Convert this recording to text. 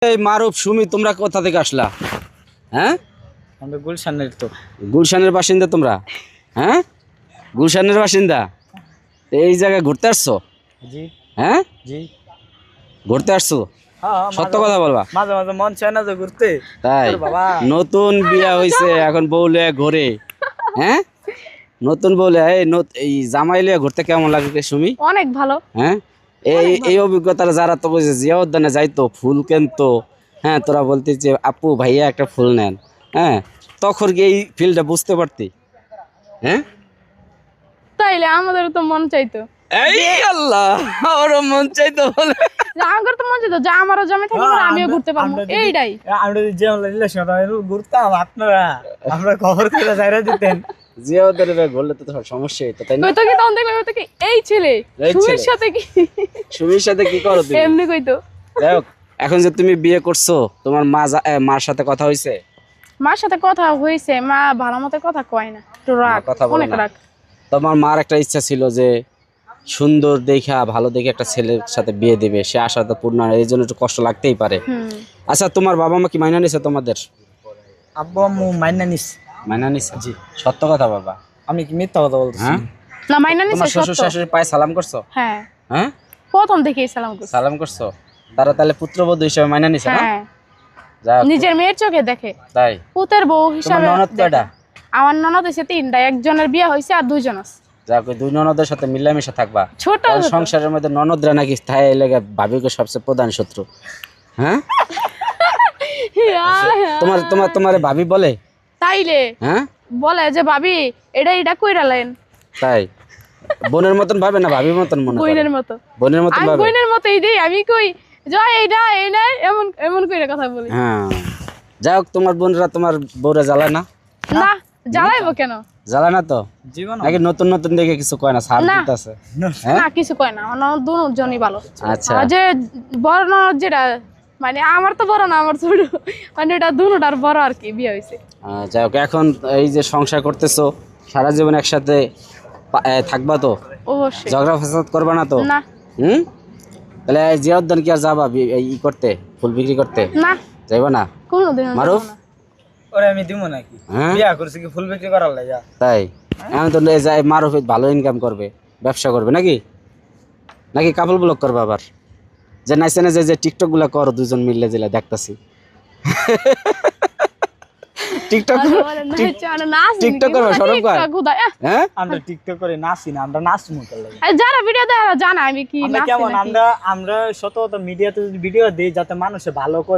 এই মারুফ সুমি তোমরা কোথা থেকে আসলা? হ্যাঁ, আমরা গুলশানের। তো গুলশানের বাসিন্দা তোমরা? হ্যাঁ, গুলশানের বাসিন্দা। এই জায়গায় ঘুরতে আসছো? জি হ্যাঁ, জি। ঘুরতে আসছো? হ্যাঁ, সত্য কথা বলবা। মাঝে মাঝে মন চায় না যে ঘুরতে। তাই বাবা নতুন বিয়া হইছে এখন বউ লইয়া ঘুরে? হ্যাঁ, নতুন বউ লইয়া এই জামাই লইয়া ঘুরতে কেমন লাগে সুমি? অনেক ভালো। হ্যাঁ, এই অভিজ্ঞতা যারা তো বলছে জিয়া উদ্যানে যাইতো ফুল কিনতো, হ্যাঁ তোরা বলতে যে আপু ভাইয়া একটা ফুল নেন, হ্যাঁ তখন কি এই ফিলটা বুঝতে পারতি? হ্যাঁ, তাইলে আমাদের তো মন চাইতো, এই আল্লাহ আমারও মন চাইতো বলে। আমার তো মন চাইতো যা আমারও জমে থাকে আমিও ঘুরতে পারবো, এইটাই। আমরা যদি যেমন রিলেশন ঘুরতাম, আপনারা খবর করে যাইরা দিতেন। জিয়া উদ্যানে ঘুরলে তো সমস্যা হইতো, তাই না? কইতো কি তখন দেখলাম তো কি এই ছেলে এই সুমির ছেলে। সাথে কি সুমির সাথে কি করো তুমি? এমনি কইতো। যাই হোক, এখন যে তুমি বিয়ে করছো তোমার মার সাথে কথা হইছে? মার সাথে কথা হইছে, মা ভালো মতো কথা কয় না, একটু রাগ, কথা বলে অনেক না? রাগ। তোমার মার একটা ইচ্ছা ছিল যে সুন্দর দেখা ভালো দেখে একটা ছেলের সাথে বিয়ে দিবে, সে আশা তো পূর্ণ হয়, এই জন্য একটু কষ্ট লাগতেই পারে। আচ্ছা, তোমার বাবা মা কি মাইনা নিছে তোমাদের? আব্বু আম্মু মাইনা নিস। মাইনা নিছে? জি। সত্য কথা বাবা? আমি কি মিথ্যা কথা বলতেছি? হ্যাঁ, না মাইনা নিছে তোমার শ্বশুর সত্য। শাশুড়ি পায়ে সালাম করছো? হ্যাঁ, হ্যাঁ, প্রথম থেকেই সালাম করছে। সালাম করছো, তারা তাহলে পুত্রবধূ হিসেবে মাইনা নিছে না? হ্যাঁ, যাই হোক, নিজের মেয়ের চোখে দেখে, তাই পুতের বউ তোমার হিসাবে ননদ দেখে। কয়টা? আমার ননদ হইছে তিনটা, একজনের বিয়ে হইছে আর দুইজন আছে যাক, ওই দুই ননদের সাথে মিলামিশা থাকবা। ছোট তাহলে ছোট। সংসারের মধ্যে ননদরা নাকি স্থায়ী লেগে ভাবিকে সবচেয়ে প্রধান শত্রু। হ্যাঁ, তোমার তোমার তোমার ভাবি বলে? তাইলে হ্যাঁ, বলে যে ভাবি এটা কইরালেন। তাই বোনের মতন ভাবে না ভাবির মতন মনে করে? বইনের মতো। বোনের মতন আমি ভাবে? বইনের মতোই দেই, আমি কই জয় এইটা এই নাই, এমন এমন কইরা কথা বলি। হ্যাঁ, যাই হোক, তোমার বোনরা তোমার বউরা জ্বালায় না? না, জ্বালাইবো কেন? জ্বালায় না তো? জীবন নাকি নতুন নতুন দেখে কিছু কয় না, ছাড় না। দিতেছে? হ্যাঁ, না, কিছু কয় না, আমার ননদ দুজনই ভালো। আচ্ছা। আর যে বড় ননদ যেটা, মানে আমার তো বড় না, আমার ছোট, মানে এটা দুটার বড় আর কি, বিয়ে হইছে। যাই হোক, এখন এই যে সংসার করতেছো, সারা জীবন একসাথে থাকবা তো? অবশ্যই। ঝগড়া ফেসাদ করবা না তো? না হুম, তাহলে জিয়া উদ্যান কি আর যাবা ই করতে, ফুল বিক্রি করতে? না, যাইবা না? কোনোদিন মারুফ? ওরে আমি দিব নাকি? হ্যাঁ, বিয়া করছি কি ফুল বিক্রি করার লাগা? তাই এখন তো যাই মারুফ ভালো ইনকাম করবে, ব্যবসা করবে নাকি? নাকি কাপল ব্লগ করবে আবার? যে নাইছে না যে টিকটক গুলা করো দুজন মিললে যেটা দেখতাছি। টিকটক টিকটক করবে সরব কর? হ্যাঁ, আমরা টিকটক করে নাচি না, আমরা নাচমু কার লাগা? যারা ভিডিও দেয় জানা আমি কি আমরা নাচি কেমন, নাকি। আমরা সত মিডিয়াতে ভিডিও দেই যাতে মানুষে ভালো করে